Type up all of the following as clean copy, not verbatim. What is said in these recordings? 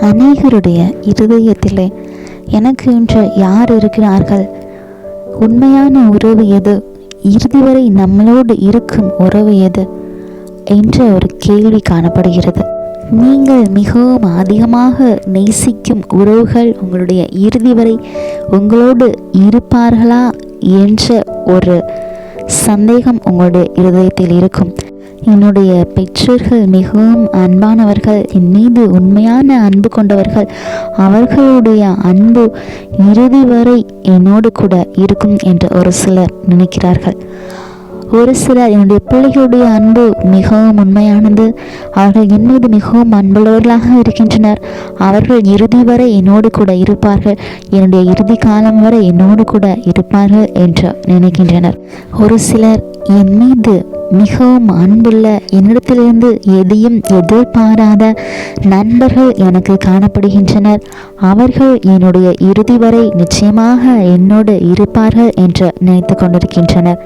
அநேகருடைய இருதயத்திலே எனக்கு என்று யார் இருக்கிறார்கள்? உண்மையான உறவு எது? இறுதி வரை நம்மளோடு இருக்கும் உறவு எது என்ற ஒரு கேள்வி காணப்படுகிறது. நீங்கள் மிகவும் அதிகமாக நேசிக்கும் உறவுகள் உங்களுடைய இறுதி வரை உங்களோடு இருப்பார்களா என்ற ஒரு சந்தேகம் உங்களுடைய இருதயத்தில் இருக்கும். என்னுடைய பெற்றோர்கள் மிகவும் அன்பானவர்கள், என் மீது உண்மையான அன்பு கொண்டவர்கள், அவர்களுடைய அன்பு இறுதி வரை என்னோடு கூட இருக்கும் என்று ஒரு சிலர் நினைக்கிறார்கள். ஒரு சிலர் என்னுடைய பிள்ளைகளுடைய அன்பு மிகவும் உண்மையானது, அவர்கள் என் மீது மிகவும் அன்புள்ளவர்களாக இருக்கின்றனர், அவர்கள் இறுதி வரை என்னோடு கூட இருப்பார்கள், என்னுடைய இறுதி காலம் வரை என்னோடு கூட இருப்பார்கள் என்று நினைக்கின்றனர். ஒரு சிலர் என் மீது மிகவும் அன்புள்ள, என்னிடத்திலிருந்து எதையும் எதிர்பாராத நண்பர்கள் எனக்கு காணப்படுகின்றனர், அவர்கள் என்னுடைய இறுதி வரை நிச்சயமாக என்னோடு இருப்பார்கள் என்று நினைத்து கொண்டிருக்கின்றனர்.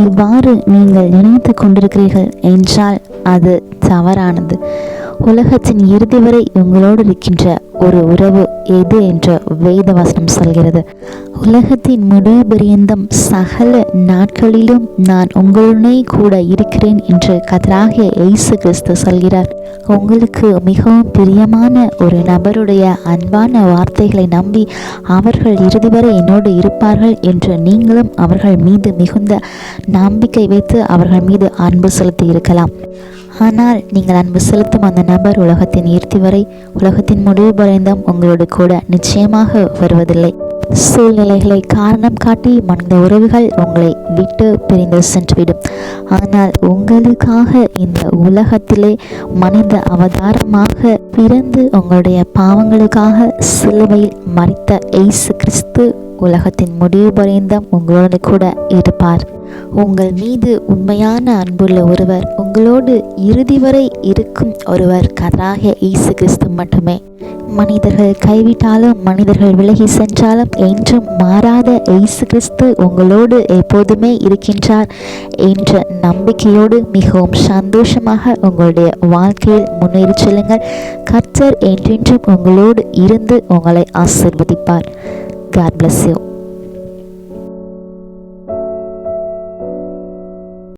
இவ்வாறு நீங்கள் நினைத்து கொண்டிருக்கிறீர்கள் என்றால் அது தவறானது. உலகத்தின் இறுதி வரை உங்களோடு இருக்கின்ற ஒரு உறவு எது என்று வேதவசனம் சொல்கிறது. உலகத்தின் முடிவு பரியந்தம் சகல நாட்களிலும் நான் உங்களுடனே கூட இருக்கிறேன் என்று கர்த்தராகிய இயேசு கிறிஸ்து சொல்கிறார். உங்களுக்கு மிகவும் பிரியமான ஒரு நபருடைய அன்பான வார்த்தைகளை நம்பி அவர்கள் இறுதி வரை என்னோடு இருப்பார்கள் என்று நீங்களும் அவர்கள் மீது மிகுந்த நம்பிக்கை வைத்து அவர்கள் மீது அன்பு செலுத்தி இருக்கலாம். ஆனால் நீங்கள் அன்பு செலுத்தும் அந்த நபர் உலகத்தின் இறுதி வரை, உலகத்தின் முடிவு பரியந்தம் உங்களோடு கூட நிச்சயமாக வருவதில்லை. சூழ்நிலைகளை காரணம் காட்டி மனித உறவுகள் உங்களை விட்டு பிரிந்து சென்றுவிடும். ஆனால் உங்களுக்காக இந்த உலகத்திலே மனித அவதாரமாக பிறந்து உங்களுடைய பாவங்களுக்காக சிலுவையில் மரித்த இயேசு கிறிஸ்து உலகத்தின் முடிவு பரியந்தம் உங்களோடு கூட இருப்பார். உங்கள் மீது உண்மையான அன்புள்ள ஒருவர், உங்களோடு இறுதி வரை இருக்கும் ஒருவர் கர்த்தராகிய இயேசு கிறிஸ்து மட்டுமே. மனிதர்கள் கைவிட்டாலும், மனிதர்கள் விலகி சென்றாலும் என்றும் மாறாத இயேசு கிறிஸ்து உங்களோடு எப்போதுமே இருக்கின்றார் என்ற நம்பிக்கையோடு மிகவும் சந்தோஷமாக உங்களுடைய வாழ்க்கையில் முன்னேறி செல்லுங்கள். கர்த்தர் என்றென்றும் உங்களோடு இருந்து உங்களை ஆசீர்வதிப்பார். God bless you.